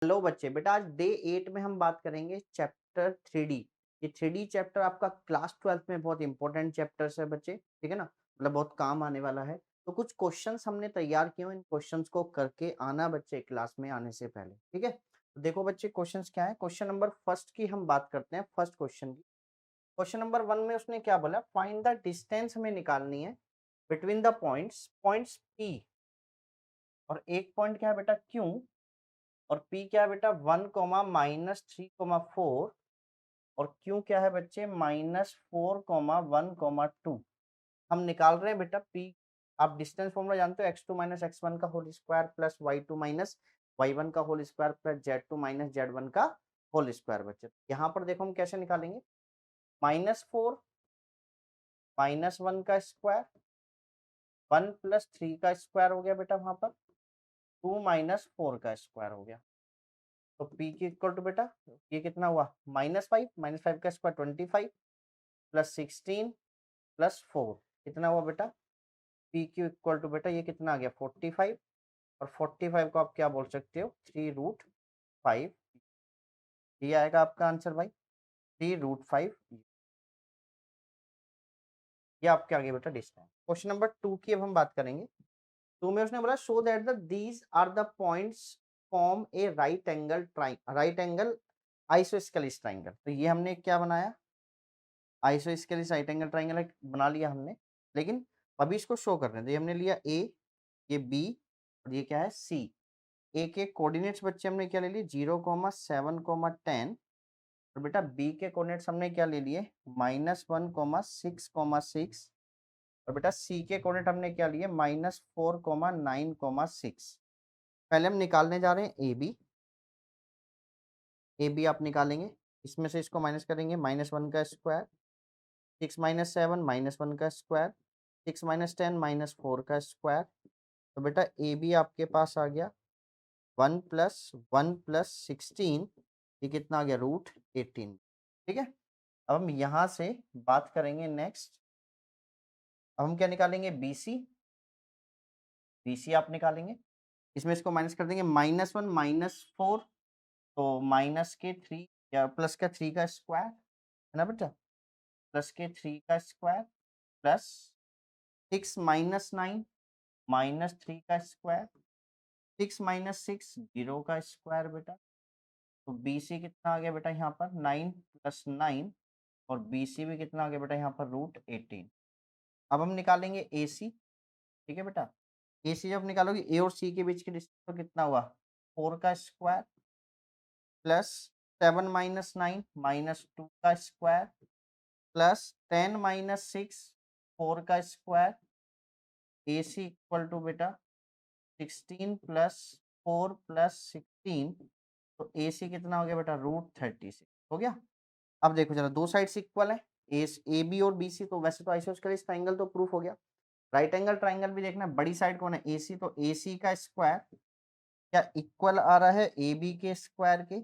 Hello बच्चे, बेटा आज डे 8 में हम बात करेंगे चैप्टर 3D। ये 3D चैप्टर आपका क्लास 12th में बहुत इंपॉर्टेंट चैप्टर्स है बच्चे, ठीक है ना? मतलब बहुत काम आने वाला है। तो कुछ क्वेश्चंस हमने तैयार किए हैं, इन क्वेश्चंस को करके आना बच्चे क्लास में आने से पहले, ठीक है? तो देखो बच्चे क्वेश्चंस क्या है, क्वेश्चन नंबर फर्स्ट की हम बात करते हैं, फर्स्ट क्वेश्चन की। क्वेश्चन नंबर 1 में उसने क्या बोला, फाइंड द डिस्टेंस हमें निकालनी है between the points points P और एक पॉइंट क्या है बेटा Q और P क्या है बेटा 1 कोमा -3,4 और Q क्या है बच्चे -4,1,2। हम निकाल रहे हैं बेटा P। आप डिस्टेंस फॉर्मूला जानते हो x2 - x1 का whole square plus y2 - y1 का whole square plus z2 - z1 का होल स्क्वायर बच्चे। यहाँ पर देखो हम कैसे निकालेंगे, -4 -1 का स्क्वायर 1 + 3 का स्क्वायर हो गया बेटा, वहां पर 2 - 4 का स्क्वायर हो गया। तो P की इक्वल टू बेटा ये कितना हुआ, -5 -5 का स्क्वायर 25 प्लस 16 प्लस 4 कितना हुआ बेटा, P क्यू इक्वल टू बेटा ये कितना आ गया 45 और 45 को आप क्या बोल सकते हो 3√5। ये आएगा आपका आंसर भाई 3√5। ये आपके आगे बेटा डिस्टेंस। क्वेश्चन नंबर 2 की अब हम बात करेंगे। 2 में उसने बोला show that the these are the points form a right angle isosceles triangle. तो ये हमने क्या बनाया, आइसोस्केलिस राइट एंगल ट्राइंगल एक बना लिया हमने, लेकिन अभी इसको शो कर रहे हैं। तो ये हमने लिया ए, ये बी और ये क्या है सी। ए के कोऑर्डिनेट्स बच्चे हमने क्या ले लिए 0,7,10 और बेटा बी के कोऑर्डिनेट्स हमने क्या ले लिए -1,6,6 और बेटा सी के कोऑर्डिनेट हमने क्या लिए -4,9,6। पहले हम निकालने जा रहे हैं ए बी आप निकालेंगे, इसमें से इसको माइनस करेंगे -1 का स्क्वायर 6 - 7 -1 का स्क्वायर 6 - 10 -4 का स्क्वायर। तो बेटा ए बी आपके पास आ गया 1 + 1 + 16, ये कितना आ गया √18। ठीक है, अब हम यहाँ से बात करेंगे नेक्स्ट। अब हम क्या निकालेंगे बी सी आप निकालेंगे, इसमें इसको माइनस कर देंगे -1 -4 तो माइनस के 3 या प्लस का 3 का स्क्वायर है ना बेटा, प्लस के 3 का स्क्वायर प्लस 6 - 9 -3 का स्क्वायर 6 - 6 0 का स्क्वायर बेटा। तो BC कितना आ गया बेटा यहाँ पर 9 + 9 और BC भी कितना आ गया बेटा यहाँ पर √18। अब हम निकालेंगे AC, ठीक है बेटा। AC जब निकालोगे A और C के बीच की डिस्टेंस तो कितना हुआ 4 का स्क्वायर प्लस 7 - 9 -2 का स्क्वायर प्लस 10 - 6 4 का स्क्वायर। AC इक्वल टू बेटा 16 + 4 + 16 तो AC कितना हो गया बेटा √36 हो गया। अब देखो जरा दो साइड्स इक्वल है, ए बी और बी सी, तो वैसे तो आइसोस्केलिस ट्राइंगल तो प्रूफ हो गया। राइट एंगल ट्राइंगल भी देखना, बड़ी साइड कौन है AC, तो AC का स्क्वायर क्या इक्वल आ रहा है AB के स्क्वायर के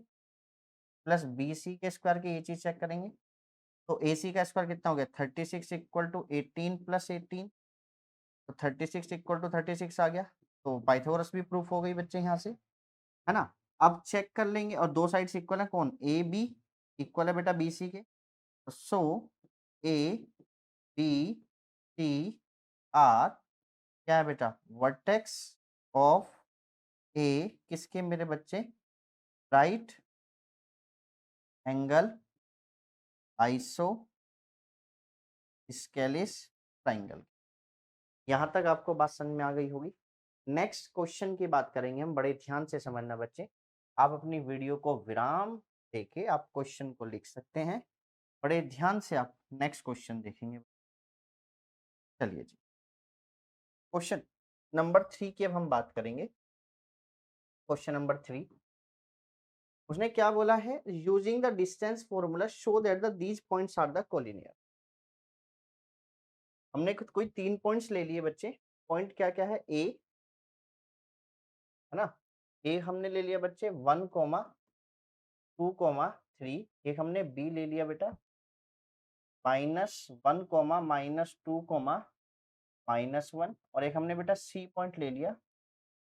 प्लस BC के स्क्वायर के, ये चीज चेक करेंगे। तो AC का स्क्वायर कितना हो गया 36 इक्वल टू 18 + 18 तो 36 इक्वल टू 36 आ गया। तो पाइथागोरस भी प्रूफ हो गई बच्चे यहाँ से, है ना। अब चेक कर लेंगे और दो साइड्स इक्वल है, कौन ए बी इक्वल है बेटा BC के, सो ए बी सी आर क्या है बेटा वर्टेक्स ऑफ ए किसके मेरे बच्चे राइट एंगल आइसो स्केलिस ट्राइंगल। यहाँ तक आपको बात समझ में आ गई होगी। नेक्स्ट क्वेश्चन की बात करेंगे हम, बड़े ध्यान से समझना बच्चे। आप अपनी वीडियो को विराम देके आप क्वेश्चन को लिख सकते हैं, बड़े ध्यान से आप नेक्स्ट क्वेश्चन देखेंगे। चलिए जी, क्वेश्चन नंबर 3 की अब हम बात करेंगे। क्वेश्चन नंबर 3 उसने क्या बोला है, using the distance formula show that the these points are the collinear. हमने कोई 3 पॉइंट्स ले लिए बच्चे। पॉइंट क्या क्या है, ए है ना, ए हमने ले लिया बच्चे 1, 2, 3। एक हमने बी ले लिया बेटा -1, -2, -1 और एक हमने बेटा सी पॉइंट ले लिया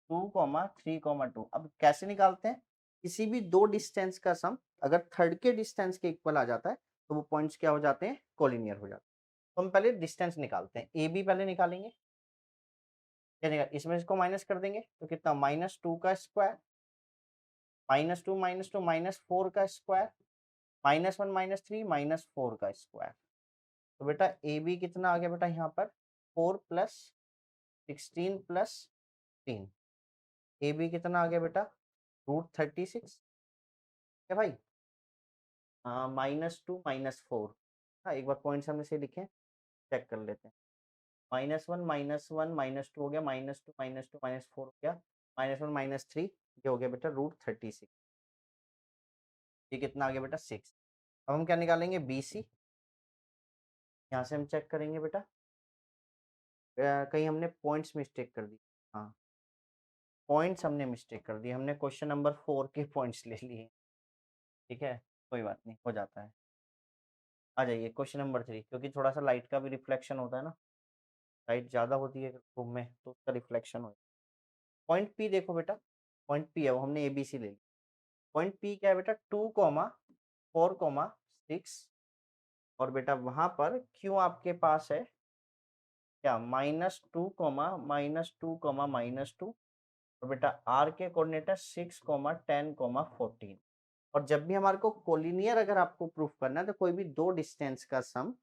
2, 3, 2। अब कैसे निकालते हैं, किसी भी दो डिस्टेंस का सम अगर थर्ड के डिस्टेंस के इक्वल आ जाता है तो वो पॉइंट्स क्या हो जाते हैं, कोलिनियर हो जाते हैं। तो हम पहले डिस्टेंस निकालते हैं, ए बी पहले निकालेंगे। क्या निकाल, इसमें इसको माइनस कर देंगे तो कितना, -2 का स्क्वायर, -2 -4 का स्क्वायर, -1 -3 -4 का स्क्वायर। तो बेटा ए बी कितना आ गया बेटा यहाँ पर, 4 + 16 + 3। ए बी कितना आ गया बेटा, √36। क्या भाई, -2 -4। हाँ, एक बार पॉइंट्स हम इसे लिखें, चेक कर लेते हैं। -1 -1 -2 हो गया, -2 -2 -4 हो गया, -1 -3 ये हो गया बेटा √36। ये कितना आ गया बेटा, 6। अब हम क्या निकालेंगे, बी सी। यहाँ से हम चेक करेंगे बेटा, कहीं हमने पॉइंट्स मिस्टेक कर दी। हाँ, पॉइंट्स हमने मिस्टेक कर दी, हमने क्वेश्चन नंबर 4 के पॉइंट्स ले लिए। ठीक है, कोई बात नहीं, हो जाता है। आ जाइए क्वेश्चन नंबर 3, क्योंकि थोड़ा सा लाइट का भी रिफ्लेक्शन होता है ना, लाइट ज़्यादा होती है रूम में तो उसका रिफ्लेक्शन हो। पॉइंट पी देखो बेटा, पॉइंट पी है वो, हमने ए बी सी ले ली। पॉइंट पी क्या है बेटा, 2, 4, 6। और बेटा वहां पर क्यों आपके पास है क्या, -2, -2, -2। और बेटा आर के कोऑर्डिनेट है 6, 10, 14। और जब भी हमारे को कोलिनियर अगर आपको प्रूफ करना है तो कोई भी दो डिस्टेंस का सम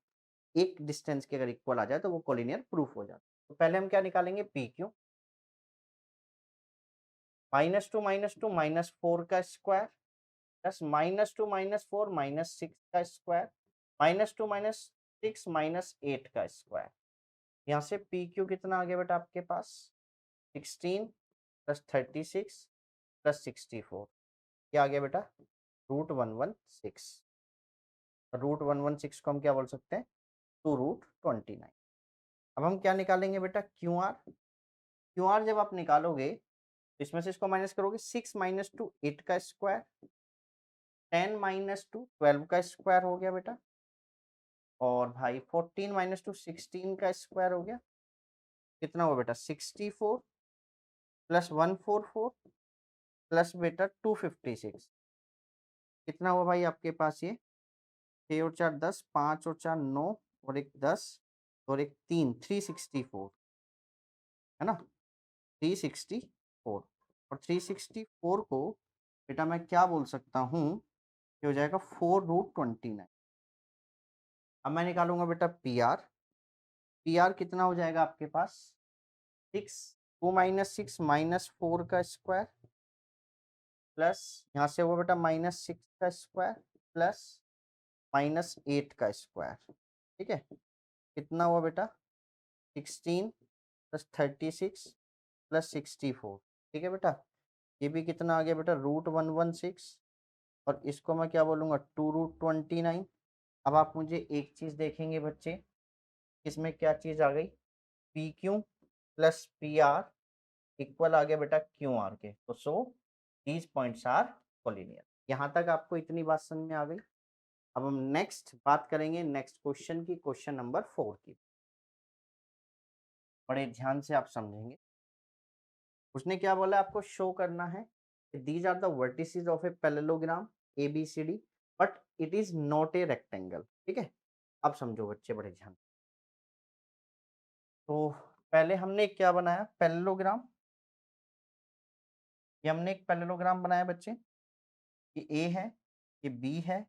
एक डिस्टेंस के अगर इक्वल आ जाए तो वो कोलिनियर प्रूफ हो जाता है। तो पहले हम क्या निकालेंगे, पी क्यू। -2 -2 -4 का स्क्वायर प्लस -2 -4 -6 का स्क्वायर, -2 -6 -8 का स्क्वायर। यहाँ से पी क्यू कितना आ गया बेटा आपके पास, 16 + 36 + 64। क्या आ गया बेटा, √116। √116 को हम क्या बोल सकते हैं, 2√29। अब हम क्या निकालेंगे बेटा, क्यू आर। क्यू आर जब आप निकालोगे तो इसमें से इसको माइनस करोगे, 6 - 2 8 का स्क्वायर, 10 - 2 12 का स्क्वायर हो गया बेटा। और भाई 14 - 2 16 का स्क्वायर हो गया। कितना हुआ बेटा, 64 + 144 प्लस बेटा 256। कितना हुआ भाई आपके पास ये, 6 और 4 10, 5 और 4 9 और एक 10 और एक 3, 364 है ना, 364। और 364 को बेटा मैं क्या बोल सकता हूँ, ये हो जाएगा 4√29। अब मैं निकालूंगा बेटा पी आर। पी आर कितना हो जाएगा आपके पास, 6, 2 - 6 -4 का स्क्वायर प्लस यहाँ से वो बेटा -6 का स्क्वायर प्लस -8 का स्क्वायर। ठीक है, कितना हुआ बेटा, 16 + 36 + 64। ठीक है बेटा, ये भी कितना आ गया बेटा, √116। और इसको मैं क्या बोलूँगा, 2√29। अब आप मुझे एक चीज़ देखेंगे बच्चे, इसमें क्या चीज़ आ गई, P Q plus P R equal आ गया बेटा क्यू आर के। तो so these points are collinear. यहाँ तक आपको इतनी बात समझ में आ गई। अब हम नेक्स्ट बात करेंगे नेक्स्ट क्वेश्चन की, क्वेश्चन नंबर 4 की। बड़े ध्यान से आप समझेंगे। उसने क्या बोला, आपको शो करना है these are the vertices of a parallelogram ABCD but it is not a rectangle. ठीक है, अब समझो बच्चे बड़े ध्यान। तो पहले हमने क्या बनाया, पैरेललोग्राम। ये हमने एक पैरेललोग्राम बनाया बच्चे, ये ए है, ये बी है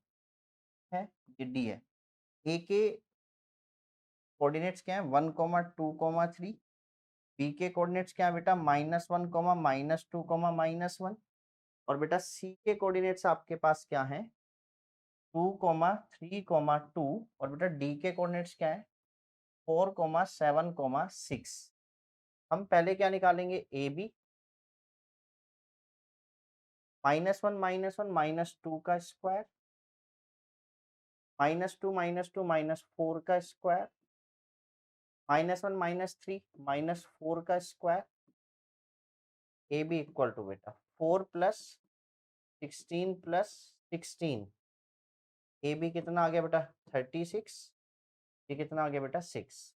ये डी है। ए के कोऑर्डिनेट्स क्या है, 1, 2, 3। बी के कोऑर्डिनेट्स क्या है बेटा, -1, -2, -1। और बेटा सी के कोऑर्डिनेट्स आपके पास क्या है, 2, 3, 2। और बेटा डी के कोऑर्डिनेट्स क्या है, 4, 7, 6। हम पहले क्या निकालेंगे, ए बी। -1 -1 -2 का स्क्वायर, -2 -2 -4 का स्क्वायर, -1 -3 -4 का square. A B equal to बेटा 4 + 16 + 16। ए बी कितना आ गया बेटा, 36। ये कितना आ गया बेटा, 6।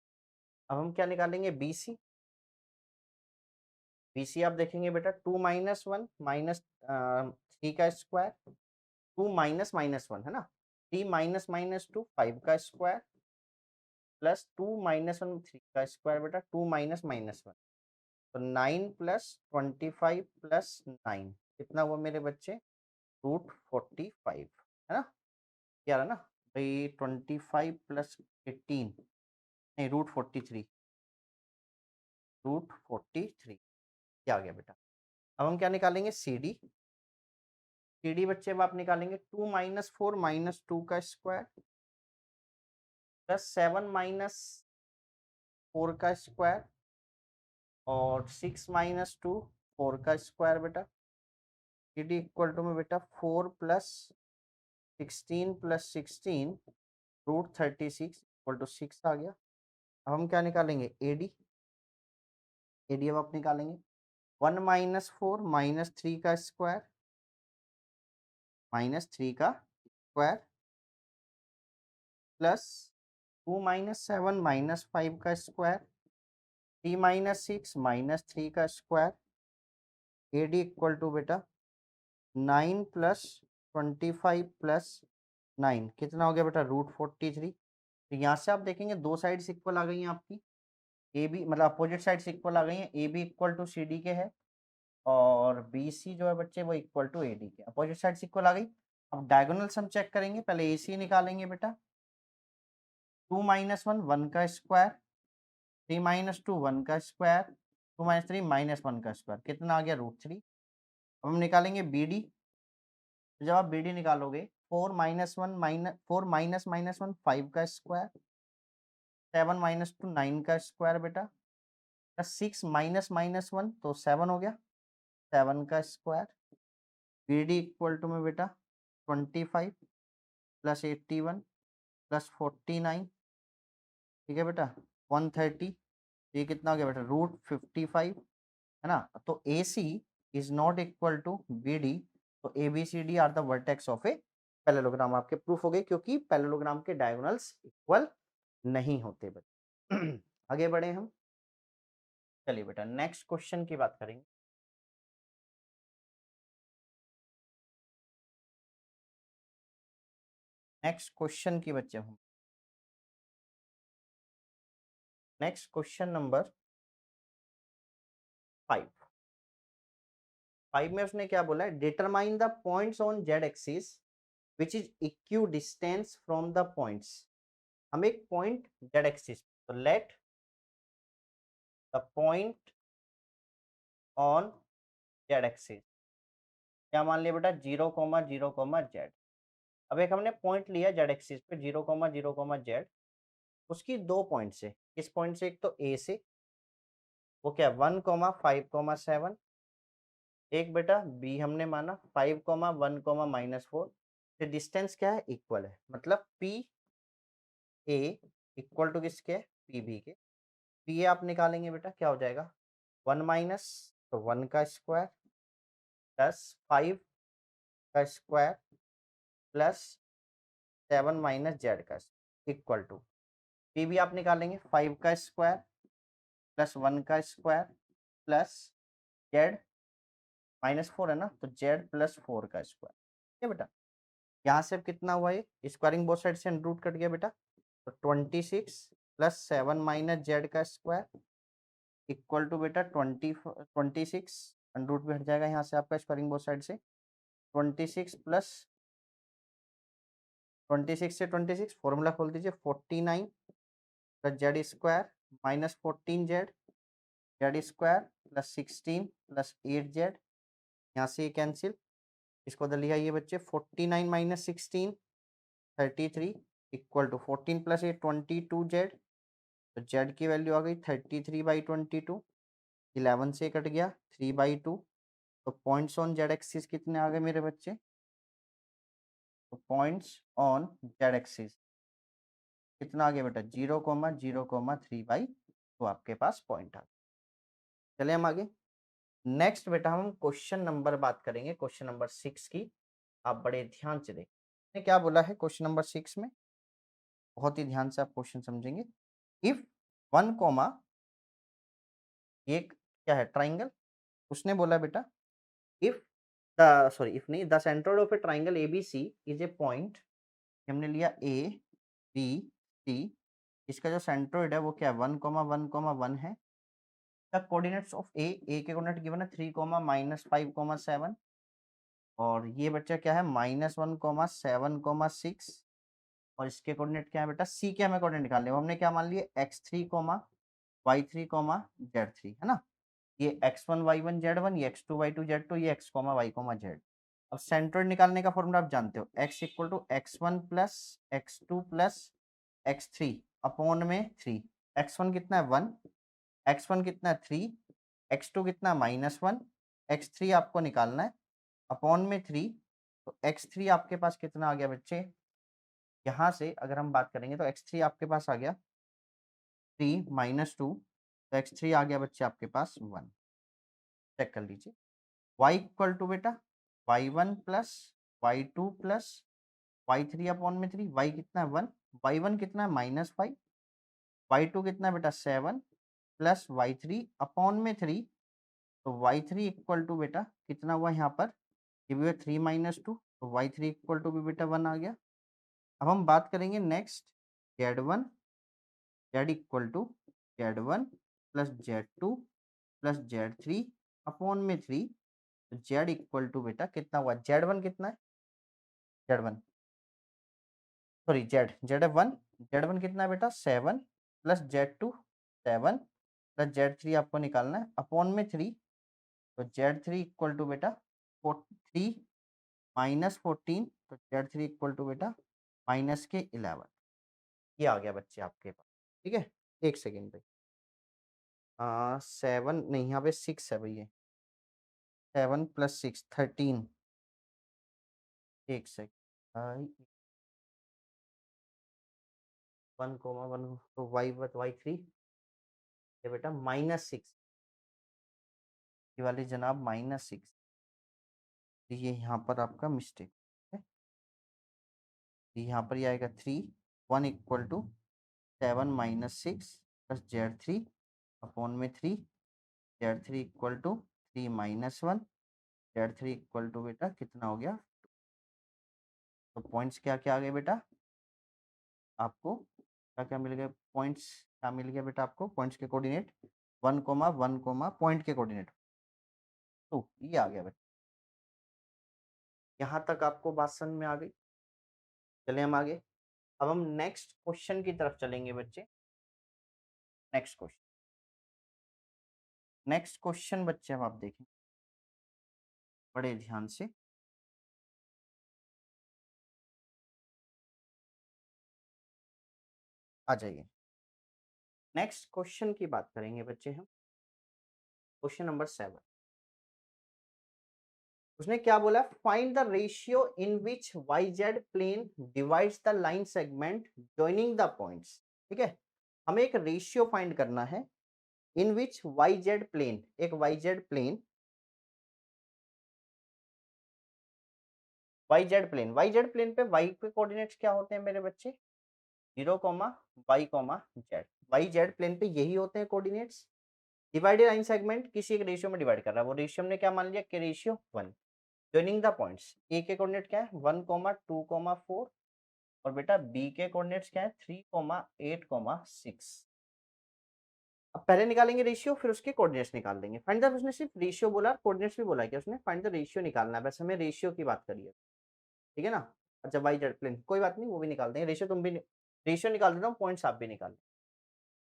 अब हम क्या निकालेंगे, बी सी। बी सी आप देखेंगे बेटा 2 - 1 -3 3 का स्क्वायर, 2 माइनस माइनस 1 है ना, 3 माइनस माइनस 2 5 का स्क्वायर प्लस 2 माइनस 1 3 का स्क्वायर बेटा, 2 माइनस माइनस 1 तो 9 प्लस 25 प्लस 9 कितना हुआ मेरे बच्चे, रूट 45 है ना, क्या रहा ना भाई, 25 प्लस 18 नहीं रूट 43, रूट 43 क्या आ गया बेटा। अब हम क्या निकालेंगे, सी डी, सी डी बच्चे अब आप निकालेंगे 2 माइनस 4 माइनस 2 का स्क्वायर प्लस 7 माइनस 4 का स्क्वायर और 6 माइनस 2 4 का स्क्वायर बेटा, सी डी इक्वल टू में बेटा 4 plus 16 plus 16 root 36 equal to 6 आ गया। अब हम क्या निकालेंगे, ए डी, ए डी अब आप निकालेंगे 1 माइनस 4 माइनस 3 का स्क्वायर माइनस 3 का स्क्वायर प्लस 2 माइनस 7 माइनस 5 का स्क्वायर 3 माइनस 6 माइनस 3 का square, A D equal to बेटा 9 प्लस 25 प्लस 9 कितना हो गया बेटा, रूट 43। तो यहाँ से आप देखेंगे दो साइड्स इक्वल आ गई हैं आपकी, ए बी मतलब अपोजिट साइड्स इक्वल आ गई हैं, A B equal to C D के है और बी सी जो है बच्चे वो इक्वल टू ए डी के, अपोजिट साइड्स इक्वल आ गई। अब डायगोनल्स हम चेक करेंगे, पहले ए सी निकालेंगे बेटा, 2 माइनस 1 1 का स्क्वायर 3 माइनस 2 1 का स्क्वायर 2 माइनस 3 माइनस 1 का स्क्वायर कितना आ गया, रूट 3। अब हम निकालेंगे बी डी, जब आप बी डी निकालोगे 4 माइनस 1 माइनस 4 माइनस माइनस 1 5 का स्क्वायर 7 माइनस 2 9 का स्क्वायर बेटा प्लस 6 माइनस माइनस 1 तो 7 हो गया, 7 का square, B D equal to में बेटा 25 प्लस 81 प्लस 49 ठीक है बेटा 130, ये कितना हो गया बेटा, रूट 55 है ना। तो A C is not equal to B D, तो A B C D are the vertex of a parallelogram, आपके प्रूफ हो गए क्योंकि पैरेललोग्राम के डायगोनल्स इक्वल नहीं होते बच्चे। आगे बढ़े हम, चलिए बेटा नेक्स्ट क्वेश्चन की बात करेंगे। नेक्स्ट क्वेश्चन की बच्चे हम, नेक्स्ट क्वेश्चन नंबर 5, 5 में उसने क्या बोला है, determine the points on Z axis which is equidistant from the points. हम एक पॉइंट जेड एक्सिस, तो let the point on Z axis क्या मान लिया बेटा, 0, 0, जेड। अब एक हमने पॉइंट लिया जेड एक्सिस पे 0, 0, जेड, उसकी दो पॉइंट से, किस पॉइंट से, एक तो ए से वो क्या 1, 5, 7, एक बेटा बी हमने माना 5, 1, -4, तो डिस्टेंस क्या है, इक्वल है, मतलब पी ए इक्वल टू किसके, पी बी के। पी ए आप निकालेंगे बेटा क्या हो जाएगा, 1 माइनस तो 1 का स्क्वायर प्लस 5 का स्क्वायर प्लस 7 माइनस जेड का इक्वल टू, पी बी आप निकालेंगे 5 का स्क्वायर प्लस 1 का स्क्वायर प्लस जेड -4 है ना, तो जेड प्लस 4 का स्क्वायर, ठीक है बेटा। यहाँ से अब कितना हुआ, ये स्क्वायरिंग बोथ साइड से रूट कट गया बेटा, तो 26 प्लस 7 माइनस जेड का स्क्वायर इक्वल टू बेटा 26 रूट भी हट जाएगा यहाँ से आपका स्क्वायरिंग बोथ साइड से, 26 प्लस 26 से 26 फॉर्मूला खोल दीजिए 49 plus Z square minus 14 Z, Z square plus 16 plus 8 Z, यहाँ से ये कैंसिल, इसको उधर लिया ये बच्चे 49 minus 16 33 equal to 14 plus 8 22 Z, तो जेड की वैल्यू आ गई 33/22, 11 से कट गया 3/2, तो पॉइंट्स ऑन जेड एक्सिस कितने आ गए मेरे बच्चे, तो पॉइंट्स ऑन जेड एक्सिस कितना आ गया बेटा 0, 0, 3/2 तो आपके पास पॉइंट आ गया। चले हम आगे, नेक्स्ट बेटा हम क्वेश्चन नंबर बात करेंगे, क्वेश्चन नंबर 6 की। आप बड़े ध्यान से देखें क्या बोला है क्वेश्चन नंबर 6 में, बहुत ही ध्यान से आप क्वेश्चन समझेंगे। इफ 1, ये क्या है, ट्राइंगल, उसने बोला बेटा इफ इफ नहीं, the centroid of a triangle ABC is a point, हमने लिया ए बी सी, इसका जो सेंट्रोइड है वो क्या है 1,1,1 है। द कोऑर्डिनेट्स ऑफ ए के कोऑर्डिनेट गिवन है 3,-5,7 और ये बच्चा क्या है -1,7,6 और इसके कोऑर्डिनेट क्या है बेटा सी के हमें कोऑर्डिनेट निकालने हैं। हमने क्या मान लिए x3, y3, z3 है ना। ये x1 y1 z1, ये x2 y2 z2, ये x y z। अब सेंट्रोइड निकालने का फॉर्मूला आप जानते हो, x equal to x1 plus x2 plus x3 upon में 3। x1 कितना है 1, x1 कितना है 3, x2 कितना है -1, x3 आपको निकालना है अपॉन में 3। तो x3 आपके पास कितना आ गया बच्चे, यहाँ से अगर हम बात करेंगे तो x3 आपके पास आ गया 3 -2, तो x3 आ गया बच्चे आपके पास 1। चेक कर लीजिए। y इक्वल टू बेटा y1 plus y2 plus y3 upon में 3, y कितना है 1, y1 कितना है -5, y2 कितना है बेटा 7 प्लस y3 अपॉन में 3। तो y3 इक्वल टू बेटा कितना हुआ यहाँ पर, ये भी 3 -2, तो y3 इक्वल टू भी बेटा 1 आ गया। अब हम बात करेंगे next z1, z equal to z1 plus z2 plus z3 upon में 3। तो z इक्वल टू बेटा कितना हुआ, z1 कितना है, z1 सॉरी z1, z1 कितना है बेटा 7 प्लस z2 7 प्लस z3 आपको निकालना है अपॉन में 3। तो z3 इक्वल टू बेटा 3 -14, तो z3 इक्वल टू बेटा -11। ये आ गया बच्चे आपके पास। ठीक है, एक सेकेंड भाई, 7 नहीं यहाँ पे 6 है भैया, 7 + 6 13, एक सेकेंड 1,1 तो y3 ये बेटा -6, ये वाली जनाब -6, ये यहाँ पर आपका मिस्टेक है। यहाँ पर ये आएगा 3 1 equal to 7 -6 plus z3 upon में 3, z3 equal to 3 -1, z3 equal to बेटा कितना हो गया। तो पॉइंट्स क्या क्या आ गए बेटा आपको, क्या क्या मिल गए पॉइंट्स, क्या मिल गया बेटा आपको पॉइंट्स के कोऑर्डिनेट 1,1, पॉइंट के कोऑर्डिनेट 2, ये आ गया बेटा। यहाँ तक आपको बात समझ में आ गई। चलिए हम आगे, अब हम नेक्स्ट क्वेश्चन की तरफ चलेंगे बच्चे। नेक्स्ट क्वेश्चन बच्चे अब आप देखें बड़े ध्यान से। आ जाइए, नेक्स्ट क्वेश्चन की बात करेंगे बच्चे हम। क्वेश्चन नंबर 7, उसने क्या बोला, find the ratio in which Y Z plane divides the line segment joining the points. ठीक है, हमें एक रेशियो फाइंड करना है in which Y Z plane, एक Y Z plane, Y Z plane पे वाई के कोऑर्डिनेट्स क्या होते हैं मेरे बच्चे 0, y, z। Y Z plane पे यही होते हैं कोऑर्डिनेट्स। डिवाइडेड लाइन सेगमेंट किसी एक रेशियो में डिवाइड कर रहा है, वो रेशियो हमने क्या मान लिया कि रेशियो 1। जॉइनिंग द पॉइंट्स, ए के कोऑर्डिनेट क्या है 1, 2, 4 और बेटा बी के कोऑर्डिनेट्स क्या है 3, 8, 6। अब पहले निकालेंगे रेशियो फिर उसके कोऑर्डिनेट्स निकाल देंगे। फाइंड द, उसने सिर्फ रेशियो बोला कोऑर्डिनेट्स भी बोला है कि उसने फाइंड द रेशियो निकालना है, बस हमें रेशियो की बात करिए। ठीक है ना। अच्छा वाई जेड प्लेन कोई बात नहीं, वो भी निकाल देंगे, रेशियो तुम भी रेशियो निकाल देता हूँ, पॉइंट्स आप भी निकाल।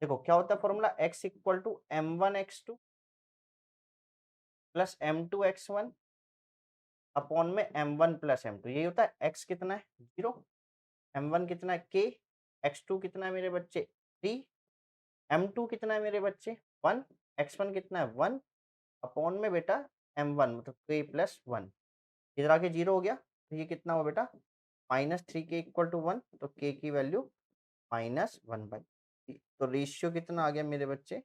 देखो क्या होता है formula, x equal to m1x2 plus m2x1 upon में m1 प्लस m2, यही होता है। x कितना है 0, m1 कितना है k, x2 कितना है मेरे बच्चे 3, m2 कितना है मेरे बच्चे 1, x1 कितना है 1 अपॉन में बेटा m1 मतलब k प्लस 1, इधर आके 0 हो गया, तो ये कितना हुआ बेटा -3k इक्वल टू 1, तो k की वैल्यू -1/3। तो रेशियो कितना आ गया मेरे बच्चे,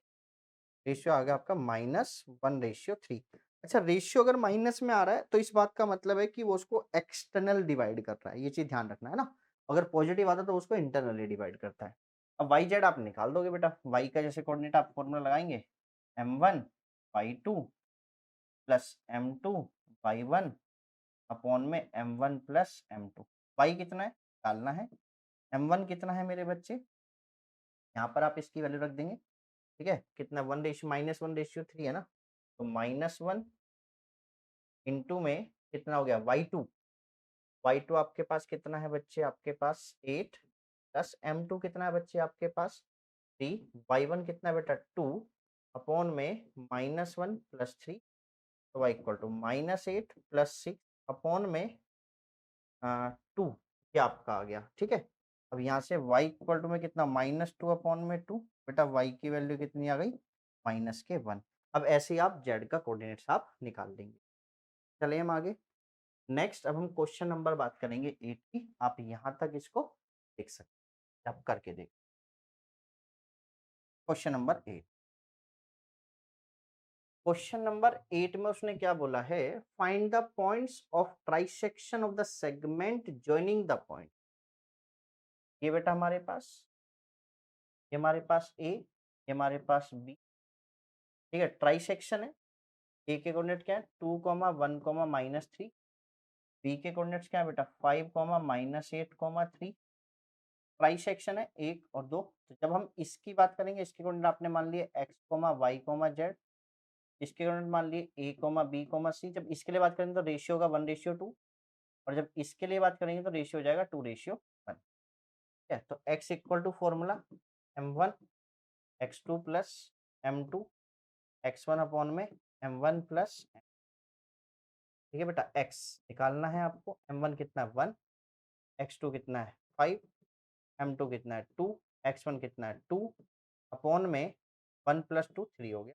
रेशियो आ गया आपका -1:3। अच्छा रेशियो अगर माइनस में आ रहा है तो इस बात का मतलब है कि वो उसको एक्सटर्नल डिवाइड कर रहा है, ये चीज ध्यान रखना है ना। अगर पॉजिटिव आता है तो उसको इंटरनली डिवाइड करता है। अब वाई जेड आप निकाल दोगे बेटा, वाई का जैसे कोऑर्डिनेट आप फॉर्मूला लगाएंगे m1 y2 plus m2 y1 upon में m1 प्लस m2। y कितना है डालना है, m1 कितना है मेरे बच्चे, यहाँ पर आप इसकी वैल्यू रख देंगे, ठीक है, कितना 1:-3 है ना, तो -1 इंटू में कितना हो गया y2, y2 आपके पास कितना है बच्चे, आपके पास 8 प्लस m2 कितना है बच्चे आपके पास 3, y1 कितना है बेटा 2 अपॉन में -1 प्लस 3, तो y equal to -8 plus 6 upon में 2, ये आपका आ गया, ठीक है। अब यहाँ से y इक्वल टू में कितना -2 अपॉन में 2, बेटा y की वैल्यू कितनी आ गई -1। अब ऐसे ही आप z का कोऑर्डिनेट्स आप निकाल देंगे। चलिए हम आगे, नेक्स्ट अब हम क्वेश्चन नंबर बात करेंगे 8 की, आप यहाँ तक इसको देख सकते हैं, आप करके देख। क्वेश्चन नंबर 8, क्वेश्चन नंबर 8 में उसने क्या बोला है, find the points of trisection of the segment joining the point. ये बेटा हमारे पास, ये हमारे पास ए, ये हमारे पास बी, ठीक है, ट्राइसेक्शन है। ए के कोऑर्डिनेट क्या है 2, 1, -3, बी के कोऑर्डिनेट्स क्या है बेटा 5, -8, 3। ट्राइसेक्शन है 1 और 2, तो जब हम इसकी बात करेंगे, इसके कोऑर्डिनेट आपने मान लिए x, y, z, इसके कोऑर्डिनेट मान लिए a, b, c। जब इसके लिए बात करेंगे तो रेशियो होगा 1:2, और जब इसके लिए बात करेंगे तो रेशियो हो जाएगा 2:1। ठीक है, तो x equal to formula m1 x2 plus m2 x1 upon में m1 प्लस, ठीक है बेटा, x निकालना है आपको, m1 कितना है 1, x2 कितना है 5, m2 कितना है 2, x1 कितना है 2 अपॉन में 1 + 2 3 हो गया,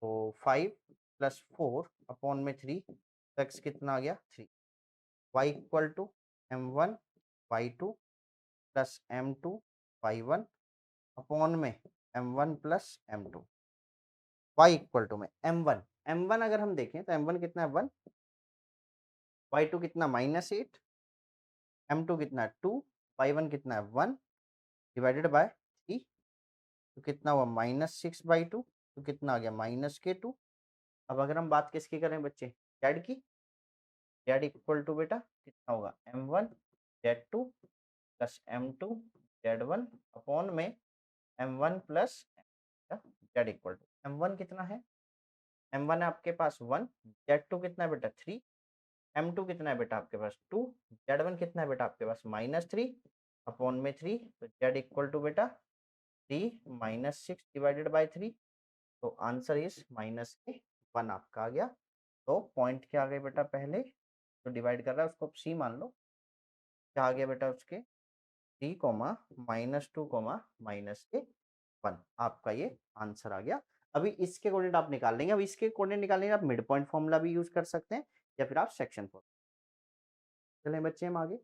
तो 5 + 4 अपॉन में 3, तो x कितना आ गया 3। y equal to m1 y2 plus m2 y1 upon में m1 plus m2। y equal to में m1 अगर हम देखें तो m1 कितना है 1, y2 कितना -8, m2 कितना है 2, y1 कितना है 1 डिवाइडेड बाय 3, तो कितना हुआ -6/2, तो कितना आ गया -k2। अब अगर हम बात किसकी करें बच्चे, जेड की, जेड इक्वल टू बेटा कितना होगा m1 z2 plus m2 z1 upon में m1 plus Z equal to m1 कितना है, m1 है आपके पास 1, z2 कितना है बेटा 3, m2 कितना है बेटा आपके पास 2, z1 कितना है बेटा आपके पास -3 अपॉन में 3, तो z इक्वल टू बेटा 3 -6 डिवाइडेड बाय 3, तो आंसर इज -1 आपका आ गया। तो पॉइंट क्या आ गए बेटा, पहले जो डिवाइड कर रहा है उसको सी मान लो, क्या आ गया बेटा उसके 3, -2, -1 आपका ये आंसर आ गया। अभी इसके कोऑर्डिनेट आप निकाल लेंगे, अब इसके कोऑर्डिनेट निकालने के लिए आप मिड पॉइंट फॉर्मूला भी यूज कर सकते हैं या फिर आप सेक्शन फॉर्मूला। चलें बच्चे हम आगे,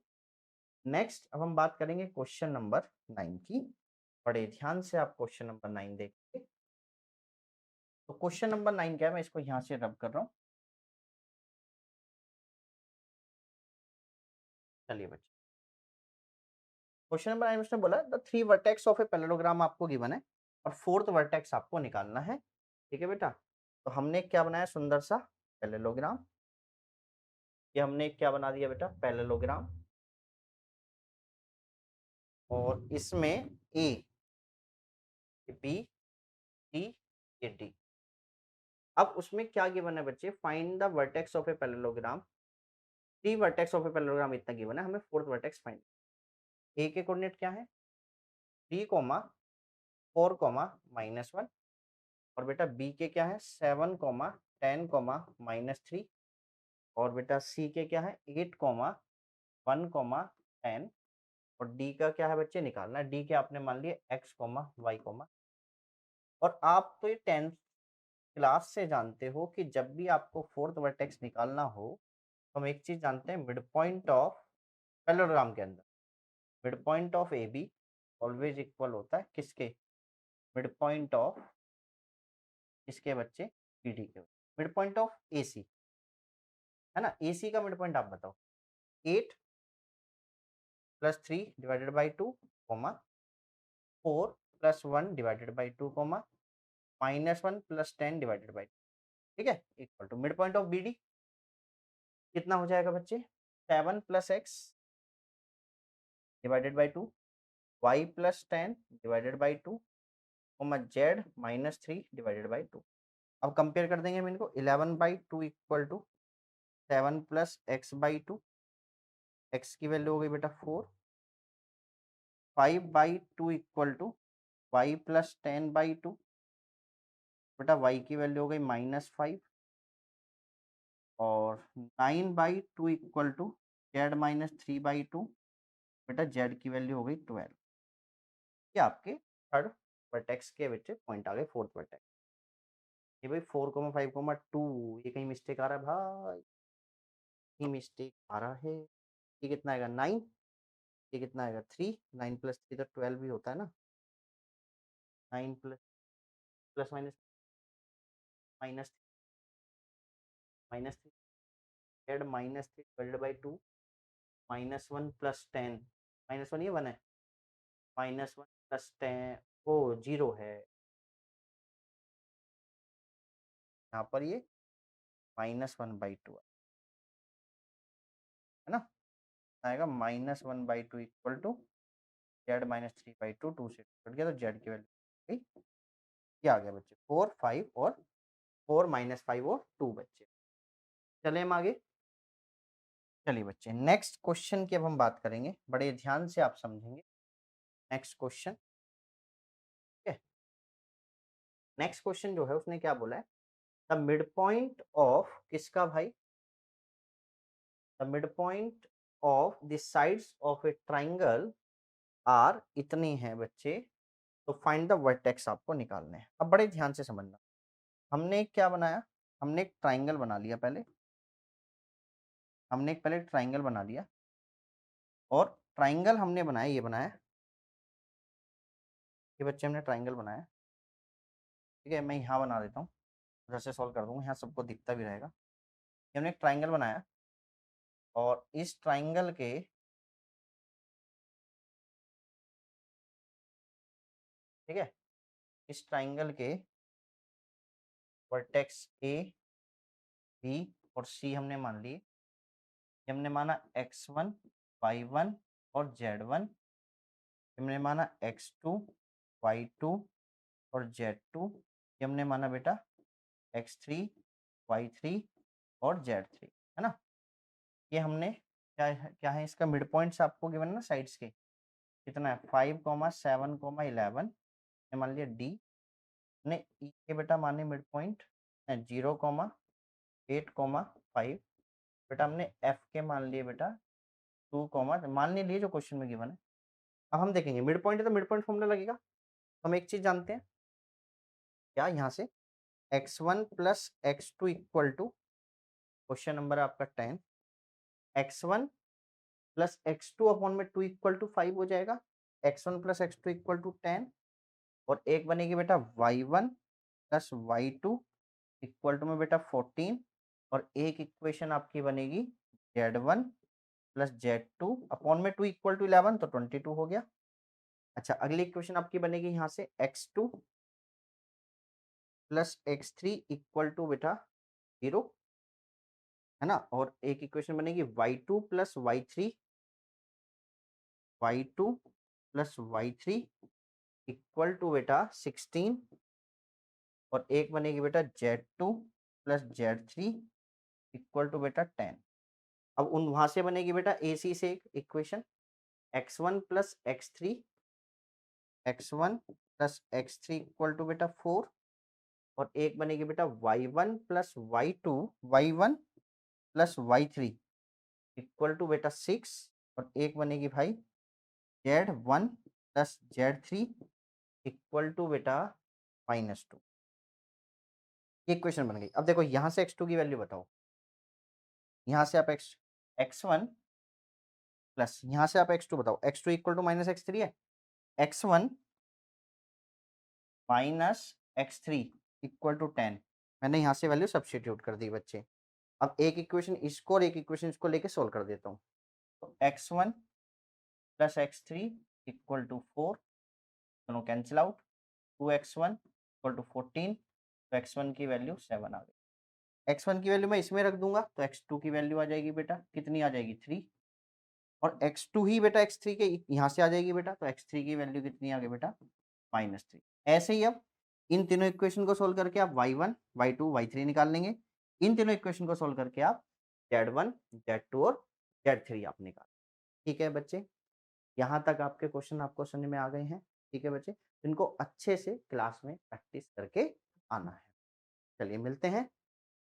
नेक्स्ट अब हम बात करेंगे क्वेश्चन नंबर 9 की। बड़े ध्यान से आप क्वेश्चन नंबर 9 देखिए। तो क्वेश्चन नंबर 9 क्या है, मैं इसको यहाँ से रब कर रहा हूँ। चलिए बच्चे, क्वेश्चन नंबर 9 में उसने बोला the 3 vertex of a parallelogram आपको गिवन है और 4th वर्टेक्स आपको निकालना है, ठीक है बेटा। तो हमने क्या बनाया सुंदर सा पैरेललोग्राम, ये हमने क्या बना दिया बेटा पैरेललोग्राम, और इसमें ए, बी, सी, ये डी। अब उसमें क्या गिवन है बच्चे, find the vertex of a parallelogram, 3 vertex of a parallelogram इतना गिवन है, हमें 4th वर्टेक्स फाइंड। ए के कोऑर्डिनेट क्या है 3, 4, -1, और बेटा बी के क्या है 7, 10, -3, और बेटा सी के क्या है 8, 1, 10, और डी का क्या है बच्चे निकालना है, डी के आपने मान लिए x, y, और आप तो ये 10th क्लास से जानते हो कि जब भी आपको 4th वर्टेक्स निकालना हो, तो हम एक चीज जानते हैं, मिड पॉइंट ऑफ पैरेललोग्राम के अंदर mid point of A be always equal होता है किसके, मिड पॉइंट ऑफ किसके बच्चे, बी डी के, मिड पॉइंट ऑफ ए सी, है ना। ए सी का मिड पॉइंट आप बताओ 8 + 3 divided by 2, 4 + 1 divided by 2, -1 + 10 divided by, ठीक है, equal to mid point of B D, कितना हो जाएगा बच्चे 7 + x divided by 2, y + 10 divided by 2, z -3 divided by 2। अब कंपेयर कर देंगे हम इनको 11/2 इक्वल टू 7 + x/2, x की वैल्यू हो गई बेटा 4, 5/2 इक्वल टू y + 10/2, बेटा y की वैल्यू हो गई -5, और 9/2 इक्वल टू z -3/2, बेटा z की वैल्यू हो गई 12। ये आपके थर्ड वर्टेक्स के बच्चे पॉइंट आ गए फोर्थ वर्टेक्स। ये भाई 4,5,2 ये कहीं मिस्टेक आ रहा है भाई, ये मिस्टेक आ रहा है। ये कितना आएगा 9, ये कितना आएगा 3, 9 + 3 तो 12 भी होता है ना, 9 plus minus minus -3 z -3 divided by 2, -1 + 10, -1 ये 1 है, -1 + 10 ओ 0 है, यहाँ पर ये -1/2 है ना, आएगा -1/2 इक्वल टू z -3/2, 2 से कट गया तो z की वैल्यू ये आ गया बच्चे 4, 5 और 4 -5 और 2 बच्चे। चले हम आगे। चलिए बच्चे नेक्स्ट क्वेश्चन की अब हम बात करेंगे, बड़े ध्यान से आप समझेंगे। नेक्स्ट क्वेश्चन, ठीक है। नेक्स्ट क्वेश्चन जो है उसने क्या बोला है, द मिड पॉइंट ऑफ किसका भाई, the mid point of the sides of a triangle are इतने हैं बच्चे, तो फाइंड द वर्टेक्स आपको निकालने हैं। अब बड़े ध्यान से समझना, हमने एक क्या बनाया, हमने एक ट्राइंगल बना लिया पहले, हमने एक पहले ट्राइंगल बना लिया, और ट्राइंगल हमने बनाया, ये बनाया, ये बच्चे हमने ट्राइंगल बनाया, ठीक है। मैं यहाँ बना देता हूँ, उधर से सॉल्व कर दूंगा, यहाँ सबको दिखता भी रहेगा। ये हमने एक ट्राइंगल बनाया, और इस ट्राइंगल के, ठीक है, इस ट्राइंगल के वर्टेक्स ए, बी और सी हमने मान लिए। ये हमने माना x1, y1 और z1, हमने माना x2, y2 और z2, ये हमने माना बेटा x3, y3 और z3, है ना। ये हमने क्या है इसका मिड पॉइंट्स आपको गिवन है ना साइड्स के, कितना है 5, 7, 11, ये मान लिया डी ने, ई के बेटा माने मिड पॉइंट 0, 8, 5, बेटा हमने एफ के मान लिए बेटा 2, मान लिए जो क्वेश्चन में गिवन है। अब हम देखेंगे मिड पॉइंट है तो मिड पॉइंट फॉर्मूला लगेगा। हम एक चीज जानते हैं क्या, यहाँ से x1 + x2 equal to, question number है आपका 10, x1 + x2 अपॉन में 2 इक्वल टू 5 हो जाएगा, x1 + x2 इक्वल टू 10, और एक बनेगी बेटा y1 + y2 इक्वल टू में बेटा 14, और एक इक्वेशन आपकी बनेगी z1 + z2 अपॉन में 2 इक्वल टू 11, तो 22 हो गया। अच्छा अगली इक्वेशन आपकी बनेगी यहाँ से x2 + x3 इक्वल टू बेटा 0, है ना, और एक इक्वेशन बनेगी y2 + y3, y2 + y3 equal to बेटा 16, और एक बनेगी बेटा z2 + z3 इक्वल टू बेटा 10। अब उन वहां से बनेगी बेटा ए सी से एक equation x1 + x3, x1 + x3 equal to बेटा 4, और एक बनेगी बेटा y1 + y2, y1 + y3 equal to बेटा 6, और एक बनेगी भाई z1 + z3 इक्वल टू बेटा -2। ये इक्वेशन बन गई। अब देखो यहाँ से x2 की वैल्यू बताओ, यहाँ से आप x1 प्लस यहाँ से आप x2 बताओ, x2 इक्वल टू -x3 है, x1 -x3 इक्वल टू 10, मैंने यहाँ से वैल्यू सब्स्टिट्यूट कर दी बच्चे। अब एक इक्वेशन इसको और एक इक्वेशन इसको लेके सोल्व कर देता हूँ, तो x1 + x3 इक्वल टू 4, दोनों cancel out, 2x1 equal to 14, तो x1 की वैल्यू 7 आ गई। x1 की वैल्यू मैं इसमें रख दूंगा तो x2 की वैल्यू आ जाएगी बेटा, कितनी आ जाएगी 3, और x2 ही बेटा x3 के यहाँ से आ जाएगी बेटा, तो x3 की वैल्यू कितनी आ गई बेटा -3। ऐसे ही अब इन तीनों इक्वेशन को सोल्व करके आप y1 y2 y3 निकाल लेंगे। इन तीनों इक्वेशन को सोल्व करके आप z1 z2 और z3 आप निकाल। ठीक है बच्चे, यहाँ तक आपके क्वेश्चन आपको समझ में आ गए हैं। ठीक है बच्चे, इनको अच्छे से क्लास में प्रैक्टिस करके आना है। चलिए मिलते हैं